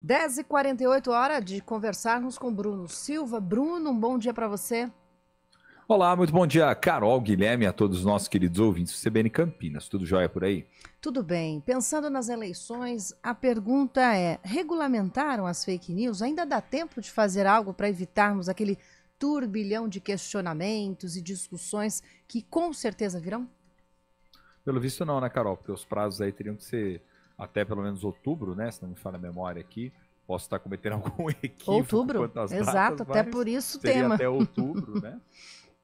10h48, hora de conversarmos com Bruno Silva. Bruno, um bom dia para você. Olá, muito bom dia, Carol, Guilherme, a todos os nossos queridos ouvintes do CBN Campinas. Tudo jóia por aí? Tudo bem. Pensando nas eleições, a pergunta é: regulamentaram as fake news? Ainda dá tempo de fazer algo para evitarmos aquele turbilhão de questionamentos e discussões que com certeza virão? Pelo visto não, né, Carol? Porque os prazos aí teriam que ser até pelo menos outubro, né? Se não me falha a memória aqui. Posso estar cometendo algum equívoco Outubro, quanto às exato, datas, até mas por isso o seria tema. até outubro, né?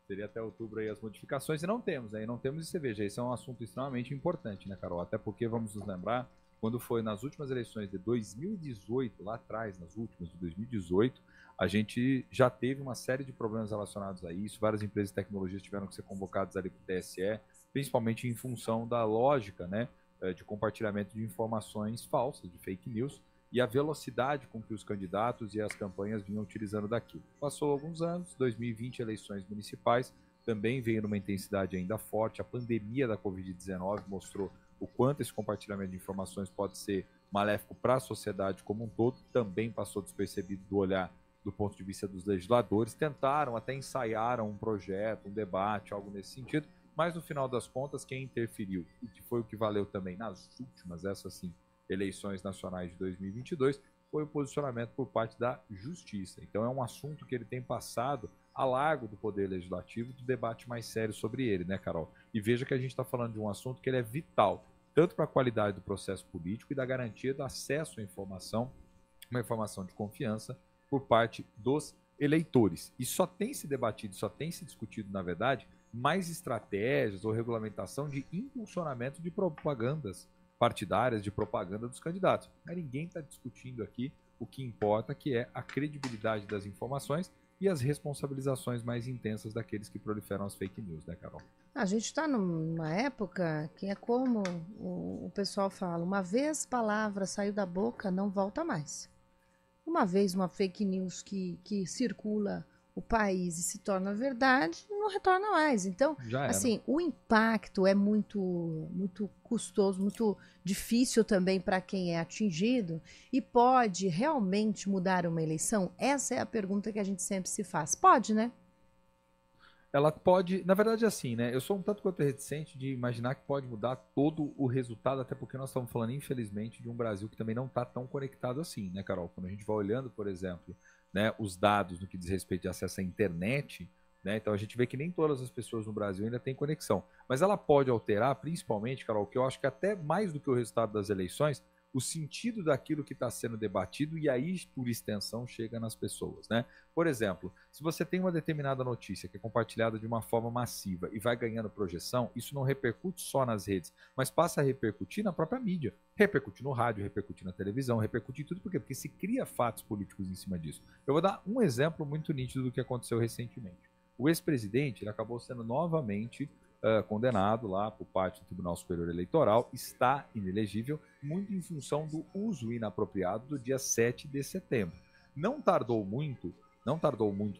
Seria até outubro aí as modificações, e não temos, aí não temos, e você veja, esse é um assunto extremamente importante, né, Carol? Até porque, vamos nos lembrar, quando foi nas últimas eleições de 2018, lá atrás, nas últimas de 2018, a gente já teve uma série de problemas relacionados a isso, várias empresas de tecnologia tiveram que ser convocadas ali para o TSE, principalmente em função da lógica, né, de compartilhamento de informações falsas, de fake news, e a velocidade com que os candidatos e as campanhas vinham utilizando daquilo. Passou alguns anos, 2020, eleições municipais, também veio numa intensidade ainda forte. A pandemia da Covid-19 mostrou o quanto esse compartilhamento de informações pode ser maléfico para a sociedade como um todo, também passou despercebido do olhar do ponto de vista dos legisladores, tentaram, até ensaiaram um projeto, um debate, algo nesse sentido, mas no final das contas, quem interferiu, e que foi o que valeu também nas últimas, essas sim, eleições nacionais de 2022, foi o posicionamento por parte da Justiça. Então é um assunto que ele tem passado a largo do Poder Legislativo, do debate mais sério sobre ele, né, Carol? E veja que a gente está falando de um assunto que ele é vital, tanto para a qualidade do processo político e da garantia do acesso à informação, uma informação de confiança, por parte dos eleitores. E só tem se debatido, só tem se discutido, na verdade, mais estratégias ou regulamentação de impulsionamento de propagandas partidárias, de propaganda dos candidatos. Mas ninguém está discutindo aqui o que importa, que é a credibilidade das informações e as responsabilizações mais intensas daqueles que proliferam as fake news, né, Carol? A gente está numa época que é como o pessoal fala: uma vez palavra saiu da boca, não volta mais. Uma vez uma fake news que circula o país e se torna verdade, não retorna mais. Então, Já era. assim, o impacto é muito custoso, muito difícil também para quem é atingido e pode realmente mudar uma eleição? Essa é a pergunta que a gente sempre se faz. Pode, né? Ela pode, na verdade, assim, né? Eu sou um tanto quanto reticente de imaginar que pode mudar todo o resultado, até porque nós estamos falando, infelizmente, de um Brasil que também não está tão conectado assim, né, Carol? Quando a gente vai olhando, por exemplo, né, os dados no que diz respeito de acesso à internet, né? Então a gente vê que nem todas as pessoas no Brasil ainda têm conexão. Mas ela pode alterar, principalmente, Carol, que eu acho que até mais do que o resultado das eleições, o sentido daquilo que está sendo debatido e aí, por extensão, chega nas pessoas, né? Por exemplo, se você tem uma determinada notícia que é compartilhada de uma forma massiva e vai ganhando projeção, isso não repercute só nas redes, mas passa a repercutir na própria mídia. Repercute no rádio, repercute na televisão, repercute em tudo. Por quê? Porque se cria fatos políticos em cima disso. Eu vou dar um exemplo muito nítido do que aconteceu recentemente. O ex-presidente ele acabou sendo novamente condenado lá por parte do Tribunal Superior Eleitoral, está inelegível, muito em função do uso inapropriado do dia 7 de setembro. Não tardou muito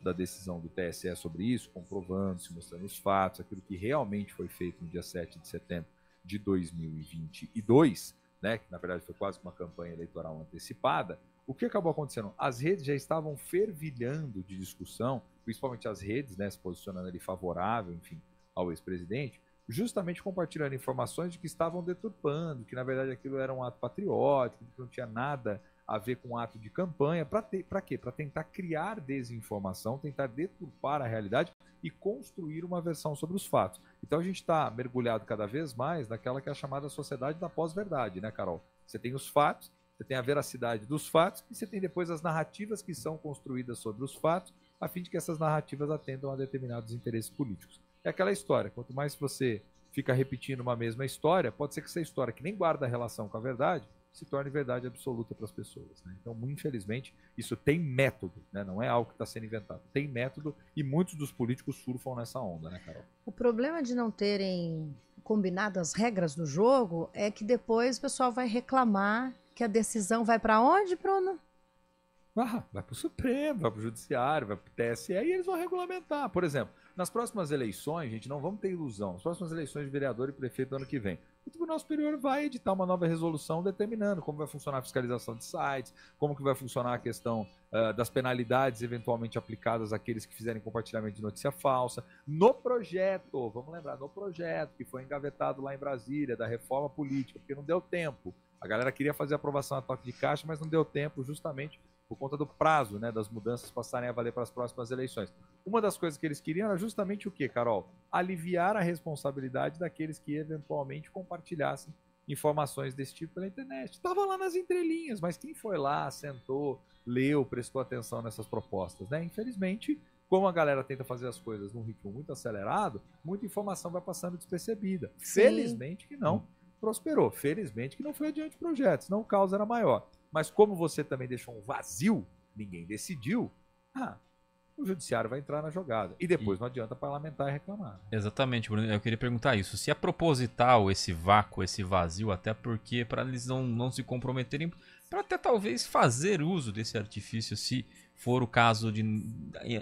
da decisão do TSE sobre isso, comprovando-se, mostrando os fatos, aquilo que realmente foi feito no dia 7 de setembro de 2022, né, que na verdade foi quase uma campanha eleitoral antecipada. O que acabou acontecendo? As redes já estavam fervilhando de discussão, principalmente as redes, né, se posicionando ali favorável, enfim, ao ex-presidente, justamente compartilhando informações de que estavam deturpando, que na verdade aquilo era um ato patriótico, que não tinha nada a ver com um ato de campanha. Para quê? Para tentar criar desinformação, tentar deturpar a realidade e construir uma versão sobre os fatos. Então a gente está mergulhado cada vez mais naquela que é a chamada sociedade da pós-verdade, né, Carol? Você tem os fatos, você tem a veracidade dos fatos e você tem depois as narrativas que são construídas sobre os fatos, a fim de que essas narrativas atendam a determinados interesses políticos. É aquela história, quanto mais você fica repetindo uma mesma história, pode ser que essa história, que nem guarda relação com a verdade, se torne verdade absoluta para as pessoas, né? Então, infelizmente, isso tem método, né? Não é algo que está sendo inventado. Tem método e muitos dos políticos surfam nessa onda, né, Carol? O problema de não terem combinado as regras do jogo é que depois o pessoal vai reclamar que a decisão vai para onde, Bruno? Vai para o Supremo, vai para o Judiciário, vai para o TSE e eles vão regulamentar. Por exemplo, nas próximas eleições, gente, não vamos ter ilusão. Nas próximas eleições de vereador e prefeito do ano que vem, o Tribunal Superior vai editar uma nova resolução determinando como vai funcionar a fiscalização de sites, como que vai funcionar a questão das penalidades eventualmente aplicadas àqueles que fizerem compartilhamento de notícia falsa. No projeto, vamos lembrar, no projeto que foi engavetado lá em Brasília, da reforma política, porque não deu tempo. A galera queria fazer a aprovação a toque de caixa, mas não deu tempo justamente por conta do prazo, né, das mudanças passarem a valer para as próximas eleições. Uma das coisas que eles queriam era justamente o quê, Carol? Aliviar a responsabilidade daqueles que eventualmente compartilhassem informações desse tipo pela internet. Estava lá nas entrelinhas, mas quem foi lá, sentou, leu, prestou atenção nessas propostas, né? Infelizmente, como a galera tenta fazer as coisas num ritmo muito acelerado, muita informação vai passando despercebida. Sim. Felizmente que não prosperou. Felizmente que não foi adiante projetos, senão o caos era maior. Mas como você também deixou um vazio, ninguém decidiu, o judiciário vai entrar na jogada. E depois não adianta parlamentar e reclamar. Exatamente, Bruno. Eu queria perguntar isso. Se é proposital esse vácuo, esse vazio, até porque para eles não se comprometerem, para até talvez fazer uso desse artifício, se for o caso de,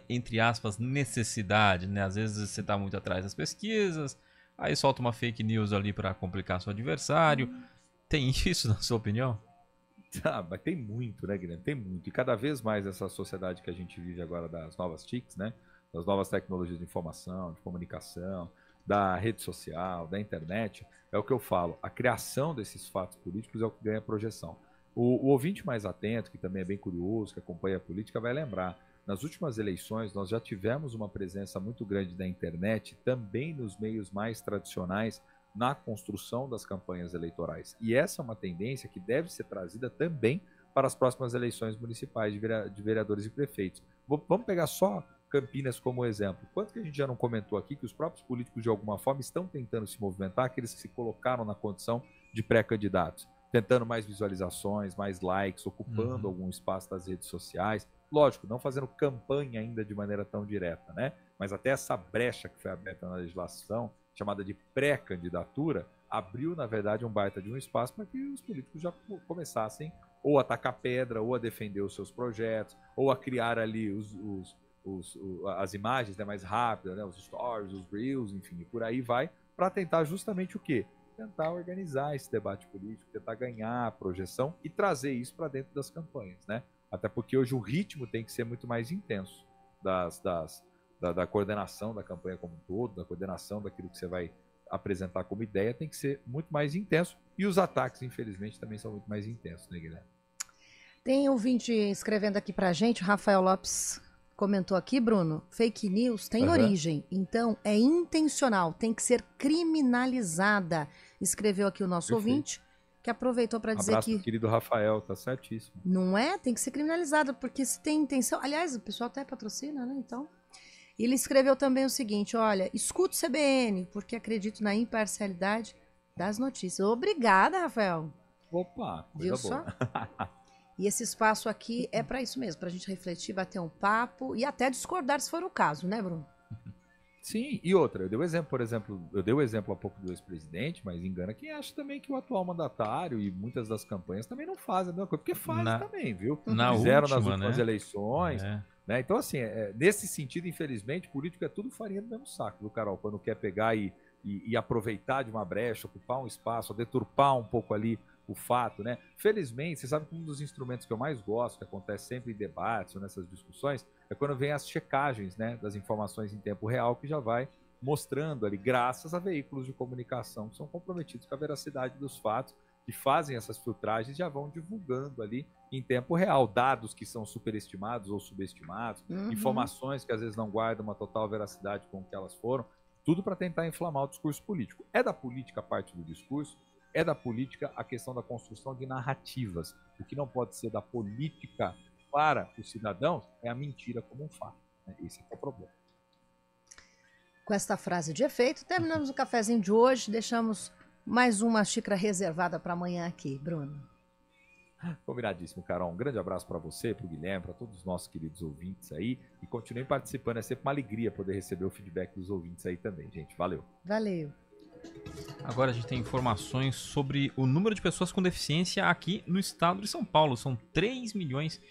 entre aspas, necessidade, né? Às vezes você está muito atrás das pesquisas, aí solta uma fake news ali para complicar seu adversário. Tem isso, na sua opinião? Mas tem muito, né, Guilherme? Tem muito. E cada vez mais essa sociedade que a gente vive agora das novas TICs, né? Das novas tecnologias de informação, de comunicação, da rede social, da internet, é o que eu falo. A criação desses fatos políticos é o que ganha projeção. O ouvinte mais atento, que também é bem curioso, que acompanha a política, vai lembrar. Nas últimas eleições, nós já tivemos uma presença muito grande da internet, também nos meios mais tradicionais, na construção das campanhas eleitorais. E essa é uma tendência que deve ser trazida também para as próximas eleições municipais de vereadores e prefeitos. Vamos pegar só Campinas como exemplo. Quanto que a gente já não comentou aqui que os próprios políticos, de alguma forma, estão tentando se movimentar, aqueles que se colocaram na condição de pré-candidatos, tentando mais visualizações, mais likes, ocupando algum espaço das redes sociais. Lógico, não fazendo campanha ainda de maneira tão direta, né? Mas até essa brecha que foi aberta na legislação, chamada de pré-candidatura, abriu, na verdade, um baita de um espaço para que os políticos já começassem ou a tacar pedra, ou a defender os seus projetos, ou a criar ali as imagens, né, mais rápidas, né, os stories, os reels, enfim, e por aí vai, para tentar justamente o quê? Tentar organizar esse debate político, tentar ganhar a projeção e trazer isso para dentro das campanhas, né? Até porque hoje o ritmo tem que ser muito mais intenso da coordenação da campanha como um todo, da coordenação daquilo que você vai apresentar como ideia, tem que ser muito mais intenso. E os ataques, infelizmente, também são muito mais intensos, né, Guilherme? Tem ouvinte escrevendo aqui pra gente, o Rafael Lopes comentou aqui, Bruno, fake news tem origem, então é intencional, tem que ser criminalizada. Escreveu aqui o nosso ouvinte, que aproveitou para dizer abraço, querido Rafael, tá certíssimo. Não é? Tem que ser criminalizada, porque se tem intenção... Aliás, o pessoal até patrocina, né, então... Ele escreveu também o seguinte, olha, escuto o CBN, porque acredito na imparcialidade das notícias. Obrigada, Rafael. Opa, coisa boa. E esse espaço aqui é para isso mesmo, para a gente refletir, bater um papo e até discordar se for o caso, né, Bruno? Sim, e outra, eu dei o exemplo há pouco do ex-presidente, mas engana quem acha também que o atual mandatário e muitas das campanhas também não fazem a mesma coisa, porque fazem também, viu? Fizeram nas últimas eleições... Né? Então, assim, nesse sentido, infelizmente, político é tudo farinha do mesmo saco, viu, Carol? Quando quer pegar e aproveitar de uma brecha, ocupar um espaço, deturpar um pouco ali o fato, né? Felizmente, você sabe que um dos instrumentos que eu mais gosto, que acontece sempre em debates ou nessas discussões, é quando vem as checagens, né, das informações em tempo real, que já vai mostrando ali, graças a veículos de comunicação que são comprometidos com a veracidade dos fatos, que fazem essas filtragens, já vão divulgando ali em tempo real dados que são superestimados ou subestimados, informações que às vezes não guardam uma total veracidade com o que elas foram, tudo para tentar inflamar o discurso político. É da política a parte do discurso, é da política a questão da construção de narrativas. O que não pode ser da política para os cidadãos é a mentira como um fato. Né? Esse é o problema. Com esta frase de efeito, terminamos o cafezinho de hoje, deixamos mais uma xícara reservada para amanhã aqui, Bruno. Combinadíssimo, Carol. Um grande abraço para você, para o Guilherme, para todos os nossos queridos ouvintes aí. E continuem participando, é sempre uma alegria poder receber o feedback dos ouvintes aí também, gente. Valeu. Valeu. Agora a gente tem informações sobre o número de pessoas com deficiência aqui no estado de São Paulo. São 3 milhões